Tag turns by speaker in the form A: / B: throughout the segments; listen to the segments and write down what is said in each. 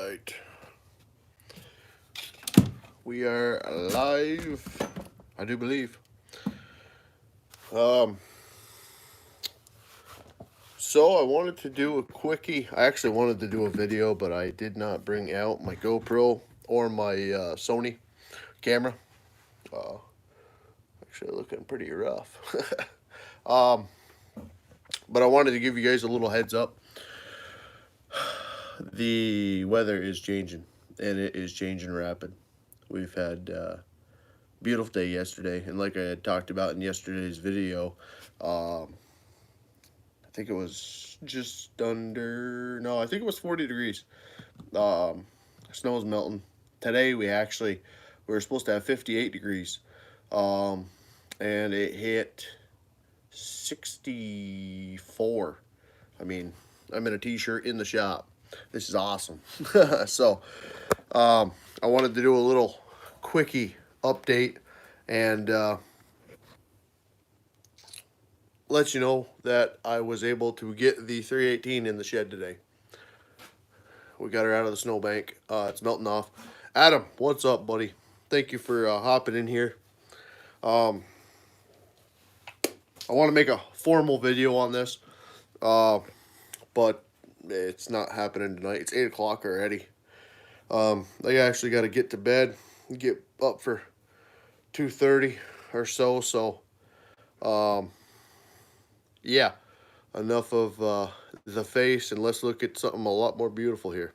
A: right. We are live, I do believe. So I wanted to do a quickie. I actually wanted to do a video, but I did not bring out my GoPro or my Sony camera. Actually looking pretty rough. But I wanted to give you guys a little heads up. The weather is changing, and it is changing rapid. We've had beautiful day yesterday, and like I had talked about in yesterday's video, I think it was just under, no, I think it was 40 degrees. Snow's melting. Today we were supposed to have 58 degrees, and it hit 64. I mean, I'm in a t-shirt in the shop. This is awesome. So I wanted to do a little quickie update and let you know that I was able to get the 318 in the shed today. We got her out of the snowbank. It's melting off. Adam, what's up, buddy? Thank you for hopping in here. I want to make a formal video on this, but it's not happening tonight. It's 8 o'clock already. I actually got to get to bed, get up for 2:30 or so. So, yeah, enough of the face, and let's look at something a lot more beautiful here.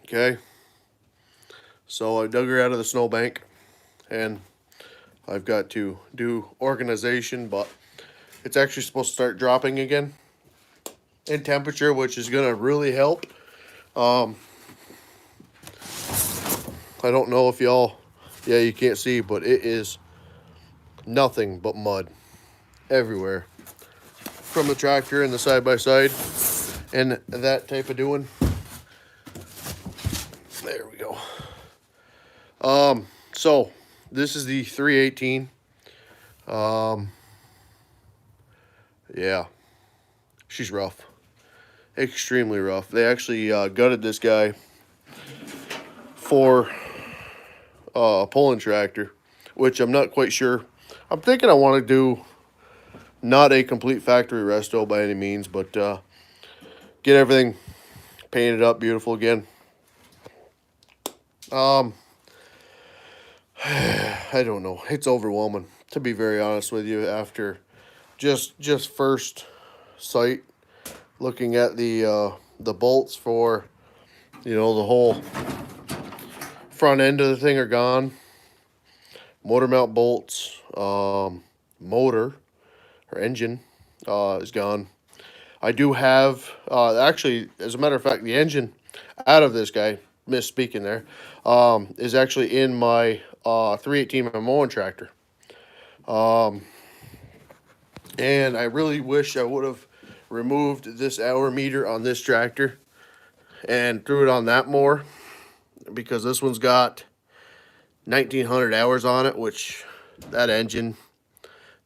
A: Okay, so I dug her out of the snowbank, and I've got to do organization, but it's actually supposed to start dropping again in temperature, which is going to really help. I don't know if y'all, yeah, you can't see, but it is nothing but mud everywhere from the tractor and the side-by-side and that type of doing. There we go. So this is the 318. Yeah, she's rough, extremely rough. They actually gutted this guy for a pulling tractor, which I'm not quite sure. I'm thinking I want to do not a complete factory resto by any means, but get everything painted up beautiful again. I don't know. It's overwhelming, to be very honest with you, after just first sight looking at the bolts for, the whole front end of the thing are gone. Motor mount bolts, motor or engine is gone. I do have actually, as a matter of fact, the engine out of this guy, misspeaking there, is actually in my 318 my mowing tractor. And I really wish I would have removed this hour meter on this tractor and threw it on that mower, because this one's got 1900 hours on it, which that engine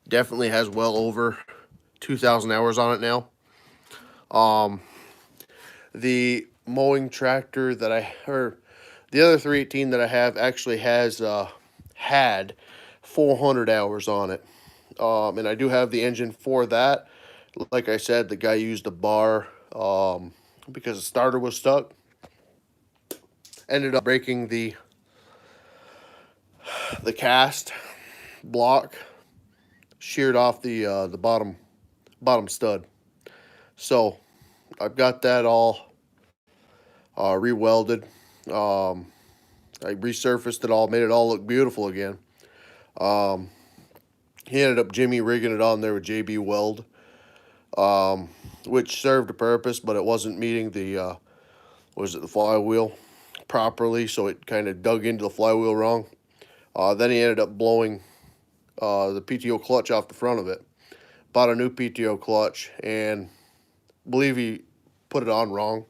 A: definitely has well over 2000 hours on it now. The mowing tractor that the other 318 that I have actually has had 400 hours on it. And I do have the engine for that. Like I said, the guy used a bar because the starter was stuck. Ended up breaking the cast block, sheared off the bottom stud. So I've got that all re-welded. I resurfaced it all, made it all look beautiful again. He ended up Jimmy rigging it on there with JB Weld, which served a purpose, but it wasn't meeting the the flywheel properly, so it kind of dug into the flywheel wrong. Then he ended up blowing the PTO clutch off the front of it. Bought a new PTO clutch, and believe he put it on wrong.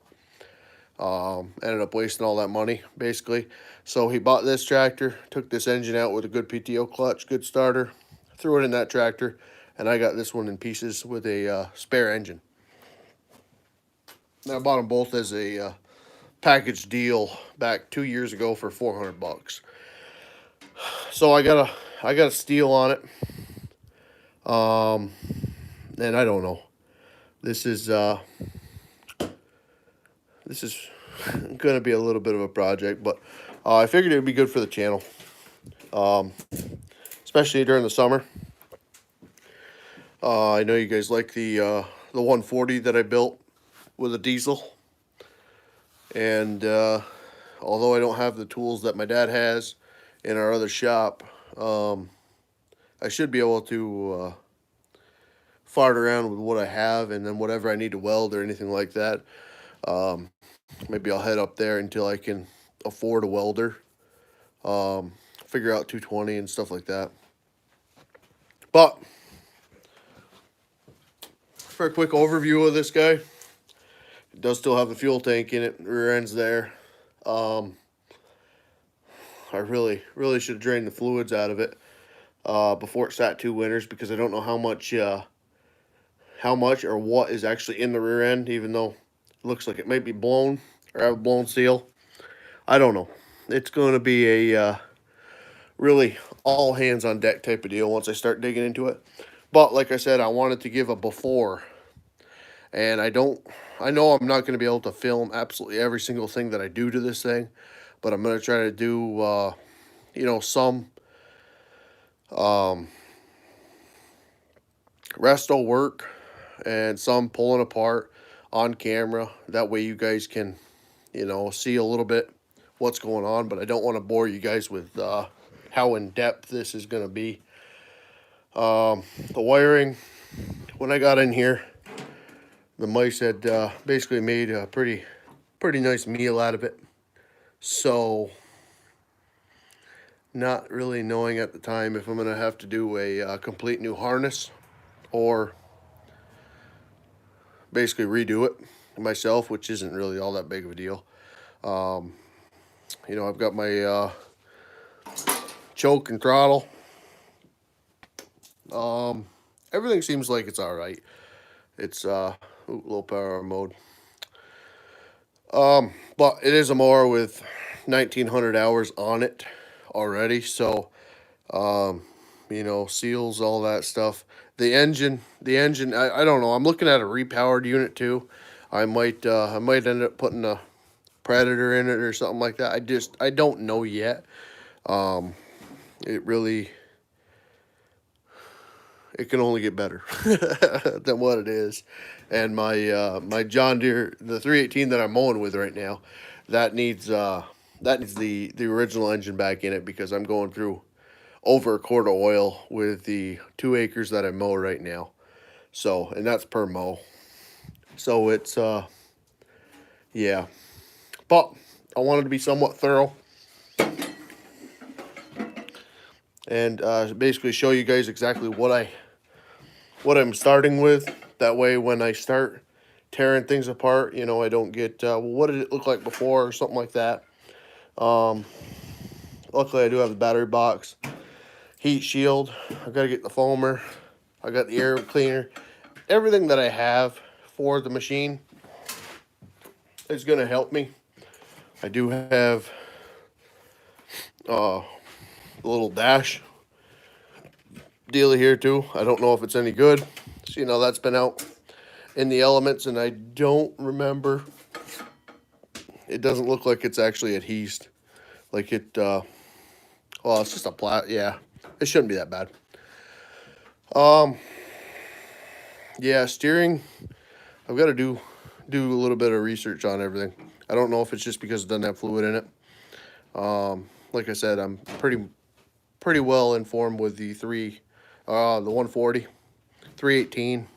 A: Ended up wasting all that money, basically. So he bought this tractor, took this engine out with a good PTO clutch, good starter, threw it in that tractor, and I got this one in pieces with a spare engine. I bought them both as a package deal back 2 years ago for $400. So I got a steal on it. And I don't know. This is this is gonna be a little bit of a project, but I figured it would be good for the channel, especially during the summer. I know you guys like the 140 that I built with a diesel, and although I don't have the tools that my dad has in our other shop, I should be able to fart around with what I have, and then whatever I need to weld or anything like that, maybe I'll head up there until I can afford a welder, figure out 220 and stuff like that. But for a quick overview of this guy, it does still have the fuel tank in it, rear end's there. I really should have drained the fluids out of it before it sat 2 winters, because I don't know how much or what is actually in the rear end, even though it looks like it might be blown or have a blown seal. I don't know. It's going to be a really all hands on deck type of deal once I start digging into it. But like I said, I wanted to give a before, and I know I'm not going to be able to film absolutely every single thing that I do to this thing, but I'm going to try to do some resto work and some pulling apart on camera. That way you guys can, see a little bit what's going on, but I don't want to bore you guys with how in depth this is going to be. The wiring, when I got in here, the mice had basically made a pretty nice meal out of it. So, not really knowing at the time if I'm going to have to do a complete new harness or basically redo it myself, which isn't really all that big of a deal. I've got my choke and throttle. Everything seems like it's all right. It's low power mode. But it is a mower with 1900 hours on it already, so seals, all that stuff. The engine, I don't know. I'm looking at a repowered unit too. I might end up putting a Predator in it or something like that. I don't know yet. It can only get better than what it is. And my John Deere, the 318 that I'm mowing with right now, that needs the original engine back in it, because I'm going through over a quart of oil with the 2 acres that I mow right now. So, and that's per mow. So it's yeah. But I wanted to be somewhat thorough and basically show you guys exactly what I'm starting with. That way when I start tearing things apart, I don't get, what did it look like before or something like that. Luckily I do have the battery box, heat shield. I've got to get the foamer. I got the air cleaner. Everything that I have for the machine is going to help me. I do have a little dash deal here too. I don't know if it's any good. So, that's been out in the elements, and I don't remember. It doesn't look like it's actually adhesed. Like it, well, it's just a yeah, it shouldn't be that bad. Yeah, steering, I've got to do a little bit of research on everything. I don't know if it's just because it doesn't have fluid in it. Like I said, I'm pretty well informed with the 140. 318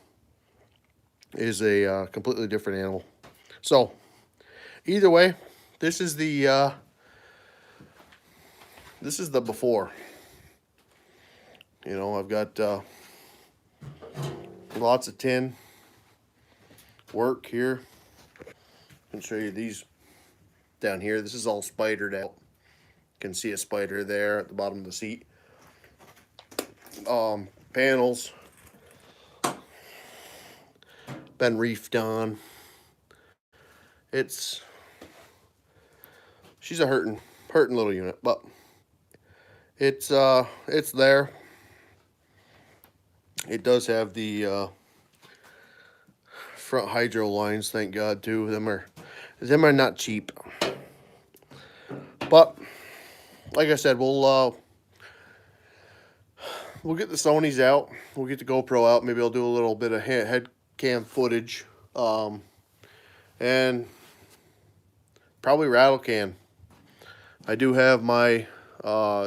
A: is a completely different animal. So, either way, this is the before. I've got lots of tin work here. I can show you these down here. This is all spidered out. You can see a spider there at the bottom of the seat. Panels been reefed on. she's a hurting little unit, but it's there. It does have the front hydro lines, thank God, too. Them are not cheap. But like I said, we'll get the Sonys out. We'll get the GoPro out. Maybe I'll do a little bit of head cam footage, and probably rattle can. I do have my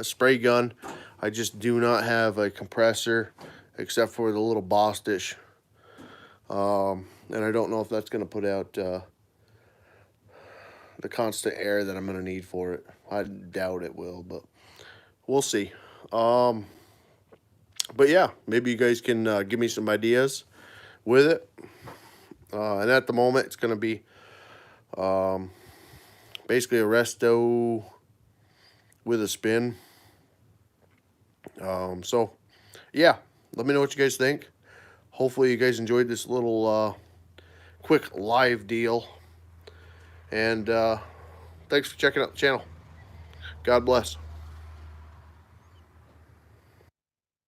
A: spray gun. I just do not have a compressor, except for the little Bostish. And I don't know if that's going to put out the constant air that I'm going to need for it. I doubt it will, but we'll see. But yeah, maybe you guys can give me some ideas with it. And at the moment, it's going to be basically a resto with a spin. So yeah, let me know what you guys think. Hopefully you guys enjoyed this little quick live deal. And thanks for checking out the channel. God bless.